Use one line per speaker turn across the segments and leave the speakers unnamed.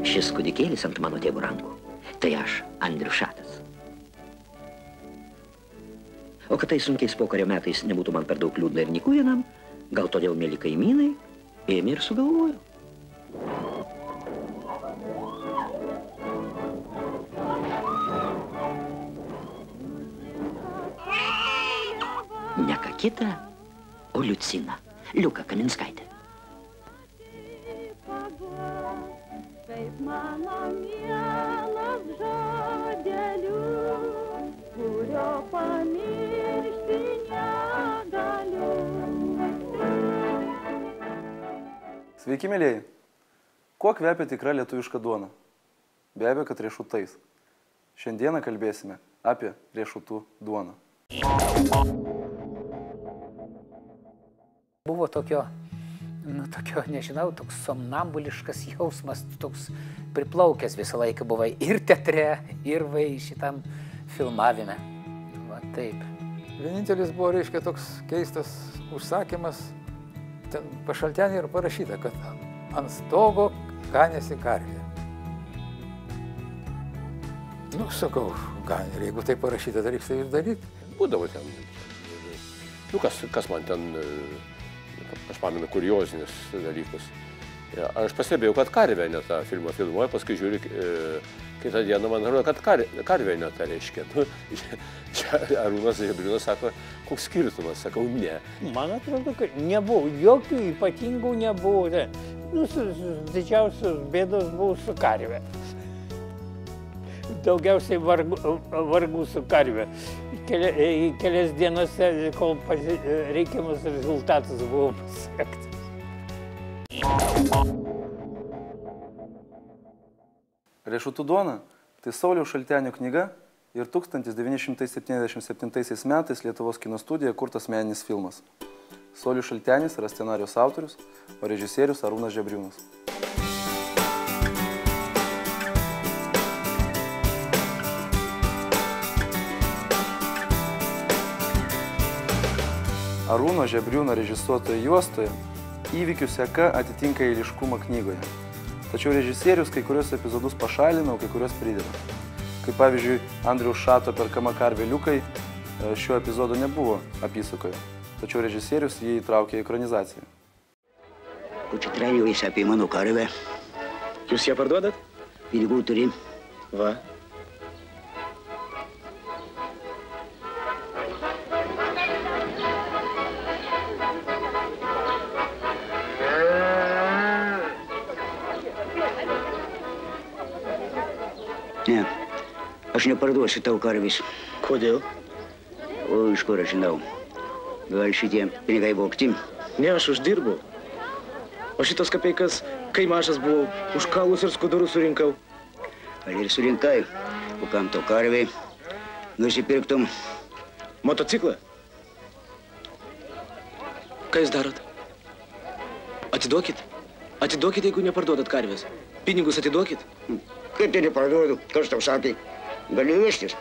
Šis kūdikėlis ant mano tėvų rankų, tai aš, Andrius Šatas. O kad tai sunkiais pokario metais nebūtų man per daug liūdna ir nyku vienam, gal todėl, mėly kaimynai, ėmė ir sugalvojo. Ne ką kitą, o Liuciną, Liuką Kaminskaitę.
Kaip mano mielas žodeliu, kurio pamiršti negaliu.
Sveiki, mėlėjai. Kuo kvepia tikra lietuviška duona? Be abejo, kad riešutais. Šiandieną kalbėsime apie riešutų duoną.
Buvo tokio, nežinau, toks somnambuliškas jausmas, toks priplaukęs visą laiką buvai ir teatre, ir šitam filmavime. Va, taip.
Vienintelis buvo, reiškia, toks keistas užsakymas, ten pašaltenį ir parašyta, kad ant stogo ganėsi karvė. Nu, sakau, ganė, ir jeigu tai parašyta, tai reiks tai ir daryti.
Būdavo ten, nu, kas man ten, aš pamenu, kuriozinis dalykus. Ja, aš pastebėjau, kad karvė ne tą filmą filmuoja, paskui žiūri, kitą dieną man atrodo, kad karvė ne tą reiškia. Nu, Arūnas Žebriūnas sako, koks skirtumas, sakau, ne.
Man atrodo, kad nebuvo, jokių ypatingų nebuvo. Nu, didžiausios bėdos buvo su karvė. Daugiausiai vargų su karvė. Kelias dienose, kol reikiamas rezultatas buvo pasiektas.
Riešutų duona – tai Sauliaus Šaltenio knyga ir 1977 metais Lietuvos kino studijoje kurtas meninis filmas. Saulius Šaltenis yra scenarijos autorius, o režisierius Arūnas Žebriūnas. Arūno Žebriūno režisuotoje juostoje įvykių seka atitinka eiliškumą knygoje. Tačiau režisierius kai kurios epizodus pašalina, o kai kurios prideda. Kaip pavyzdžiui, Andriaus Šato perkama karvė Liukai šio epizodo nebuvo apysakoje. Tačiau režisierius jį įtraukė į ekranizaciją.
Pučitrelio jis apie mano karvę.
Jūs ją parduodat?
Pinigų turi.
Va.
Ne, aš neparduosiu tau karvės.
Kodėl?
O iš kur aš žinau? Gal šitie pinigai vogti?
Ne, aš uždirbau. O šitos kapeikas, kai mažas buvau, už kaulus ir skudurus surinkau.
Gal ir surinkai, o kam tau karvė nusipirktum?
Motociklą? Ką jūs darot? Atiduokit. Atiduokit, jeigu neparduodat karvės. Pinigus atiduokit.
Kaip tai neparduodu? Kas tau sakė? Gali vežtis.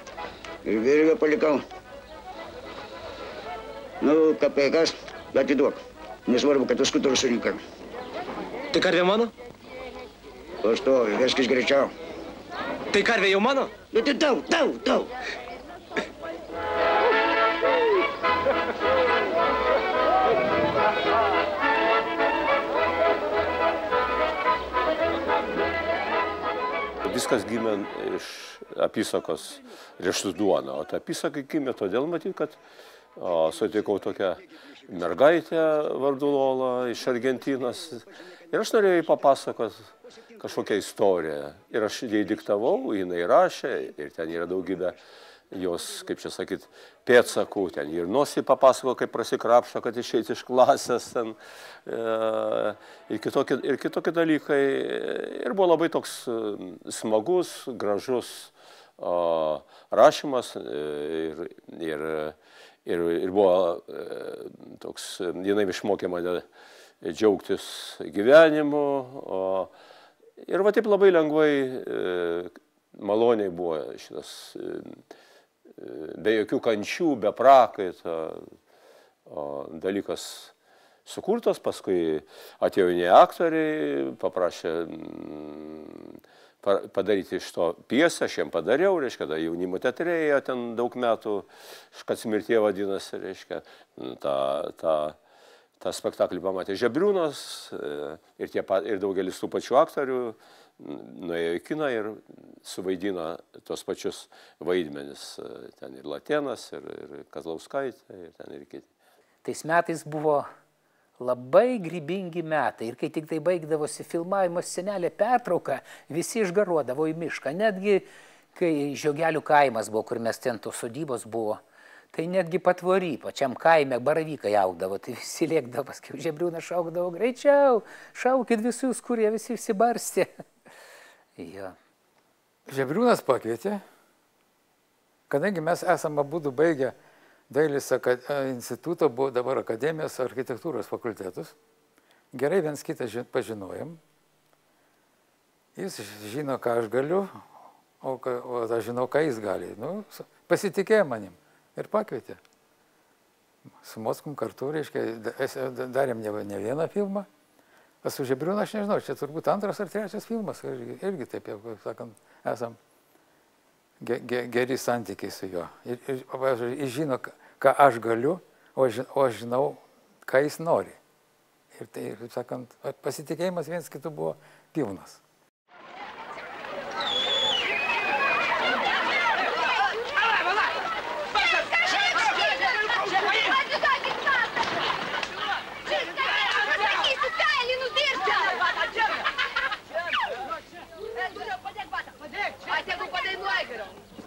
Ir virvę palikau. Nu, kapeikas, atiduok. Nesvarbu, kad tu skudurus surinkai.
Tai karvė mano?
Pastovi, veskis greičiau.
Tai karvė jau mano?
Nu, tai tau.
Viskas gimė iš apysakos Riešutų duona, o ta apysaka gimė todėl, matyt, kad sutikau tokią mergaitė vardu Lola iš Argentinos. Ir aš norėjau jai papasakoti kažkokią istoriją. Ir aš jai diktavau, jinai rašė, ir ten yra daugybė jos, kaip čia sakyt, pėdsakų. Ten ir nosį papasako, kaip prasikrapšo, kad išeiti iš klasės. Ten, ir kitokie dalykai. Ir buvo labai toks smagus, gražus rašymas. Ir buvo toks, jinai išmokė mane džiaugtis gyvenimu. Ir va taip labai lengvai, maloniai buvo šitas, be jokių kančių, be prakaito dalykas sukurtas. Paskui atėjo jauni aktoriai, paprašė padaryti iš to pjesę, aš jiem padariau, reiškia, jaunimo teatre ėjo ten daug metų, Škac mirtie vadinasi, reiškia, tą spektaklį pamatė Žebriūnas ir daugelis tų pačių aktorių nuėjo į kiną ir suvaidino tos pačius vaidmenis. Ten ir Latėnas, ir Kazlauskaitė, ir ten ir kiti.
Tais metais buvo labai grybingi metai ir kai tik tai baigdavosi filmavimo senelė pertrauka, visi išgaruodavo į mišką. Netgi, kai Žiogelių kaimas buvo, kur mes ten tos sodybos buvo, tai netgi patvory, pačiam kaime baravykai augdavo, tai visi lėkdavo, paskui Žebriūnas šaukdavo, greičiau, šaukit visus, kurie visi išsibarstė. Ja.
Žebriūnas pakvietė, kadangi mes esame abudu baigę Dailės instituto, buvo dabar akademijos architektūros fakultetus. Gerai viens kitą pažinojom. Jis žino, ką aš galiu, o aš žinau, ką jis gali. Nu, pasitikėjo manim ir pakvietė. Su Mockum kartu, reiškia, darėm ne vieną filmą. Su Žebriūnu aš nežinau, čia turbūt antras ar trečias filmas. Irgi taip, jau sakant, esam geri santykiai su juo. Jis žino, ką aš galiu, o aš žinau, ką jis nori. Ir tai, kaip sakant, pasitikėjimas viens kitų buvo pilnas.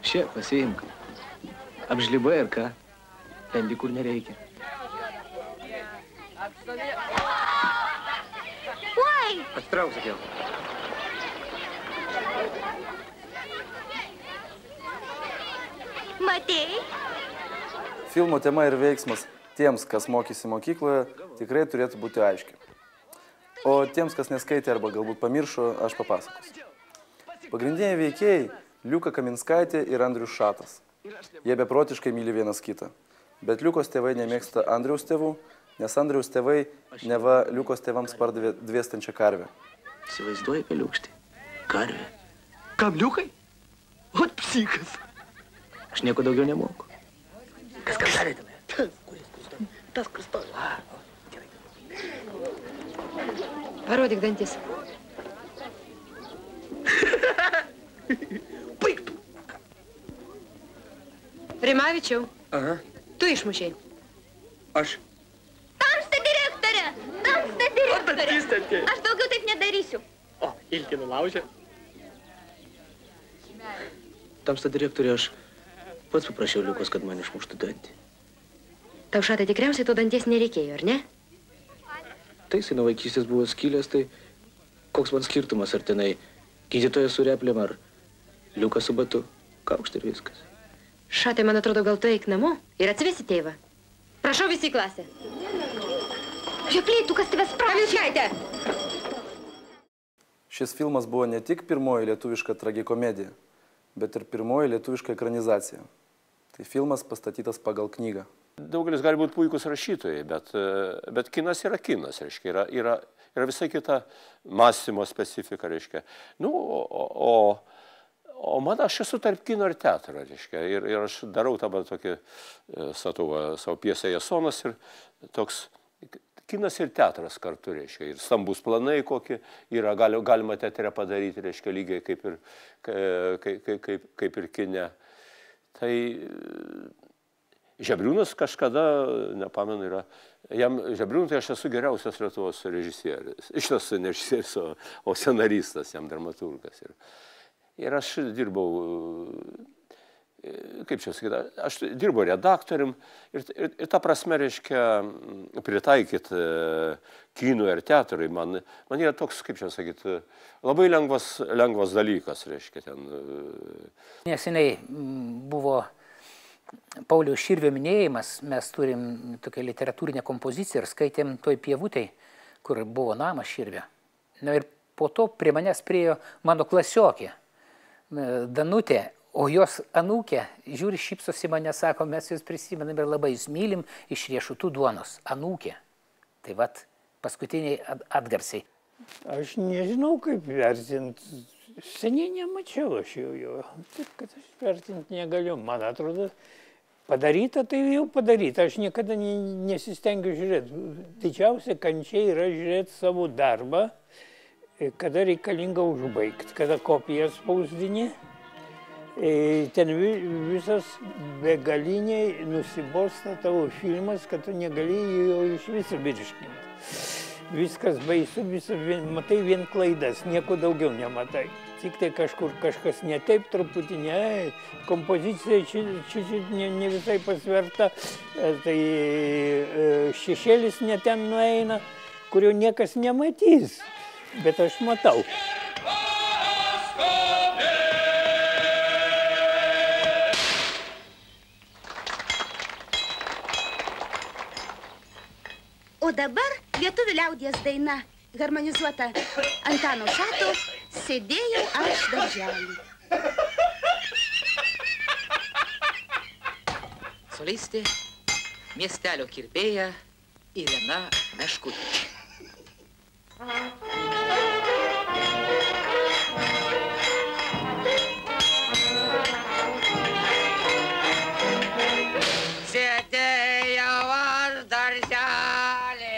Šia, pasiimk. Apžlibai ar ką? Lendi, kur nereikia.
Oi!
Atsitrauk, sakiau.
Matei?
Filmo tema ir veiksmas tiems, kas mokysi mokykloje, tikrai turėtų būti aiški. O tiems, kas neskaitė arba galbūt pamiršo, aš papasakosiu. Pagrindiniai veikėjai Liuka Kaminskaitė ir Andrius Šatas. Jie beprotiškai myli vienas kitą. Bet Liukos tėvai nemėgsta Andriaus tėvų, nes Andriaus tėvai neva Liukos tėvams pardavė dviestančią karvę.
Įsivaizduoji, peliukštį. Karvė. Kam Liukai? Ot psikas. Aš nieko daugiau nemoku. Kas darė tame? Tas, kas stovi.
Parodyk dantis.
Baigtų.
Rimavičiau,
Aha.
tu išmušiai.
Aš.
Tamsta direktorė! Tamsta direktorė! Aš daugiau taip nedarysiu.
O, Ilkį nulaužė. Tamsta direktorė, aš pats paprašiau Liukos, kad man išmuštų dantį.
Tau, Šatai, tikriausiai to danties nereikėjo, ar ne?
Tai jisai nuo vaikystės buvo skylęs, tai koks man skirtumas, ar tenai gydytojas su replėm, ar Liukas su batu. Kaukšt ir viskas.
Šatai, man atrodo, gal tu eik namo ir atsivesi tėvą. Prašau visi į klasę.
Žepliai, tu kas tavęs prašė?
Kaminskaitė!
Šis filmas buvo ne tik pirmoji lietuviška tragikomedija, bet ir pirmoji lietuviška ekranizacija. Tai filmas pastatytas pagal knygą.
Daugelis gali būti puikus rašytojai, bet kinas yra kinas, reiškia, yra visai kita mąstymo specifika, reiškia. Nu, o man, aš esu tarp kino ir teatro, reiškia, ir aš darau dabar tokį, statau savo pjesę Jasonas ir toks kinas ir teatras kartu, reiškia, ir stambus planai kokie yra, galima teatre padaryti, reiškia, lygiai kaip ir kine. Tai Žebriūnas kažkada, nepamenu, yra, jam Žebriūnui tai aš esu geriausias Lietuvos režisierius. Šitas ne režisierius, o scenaristas, jam dramaturgas. Ir aš dirbau, kaip čia sakyti, aš dirbau redaktorium ir ta prasme, reiškia, pritaikyti kinui ir teatrui, man yra toks, kaip čia sakyti, labai lengvas dalykas, reiškia, ten.
Neseniai buvo Pauliaus Širvio minėjimas, mes turim tokią literatūrinę kompoziciją ir skaitėm toj pievutėj, kur buvo namas Širvio. Na ir po to prie manęs priėjo mano klasiokė, Danutė, o jos anūkė, žiūri, šypsosi mane, sako, mes jūs prisimenam ir labai jūs mylim iš riešutų duonos. Anūkė. Tai vat, paskutiniai atgarsiai.
Aš nežinau, kaip vertinti. Seniai nemačiau aš jo. Taip, kad aš vertinti negaliu. Man atrodo, padaryta, tai jau padaryta. Aš niekada nesistengiu žiūrėti. Didžiausia kančia yra žiūrėti savo darbą, kada reikalinga užbaigti, kada kopijas spausdini. Ten visas begaliniai nusibosta tavo filmas, kad tu negali jo iš viso virškinti. Viskas baisu, matai vien klaidas, nieko daugiau nematai. Tik tai kažkur kažkas ne taip, truputį ne, kompozicija čia ne visai pasverta, tai šešėlis ne ten nueina, kurio niekas nematys, bet aš matau.
O dabar lietuvių liaudies daina, harmonizuota Antano Šato, Sėdėjau aš darželį.
Solistė, miestelio kirpėja Irena Meškutė. Sėdėjau aš darželį.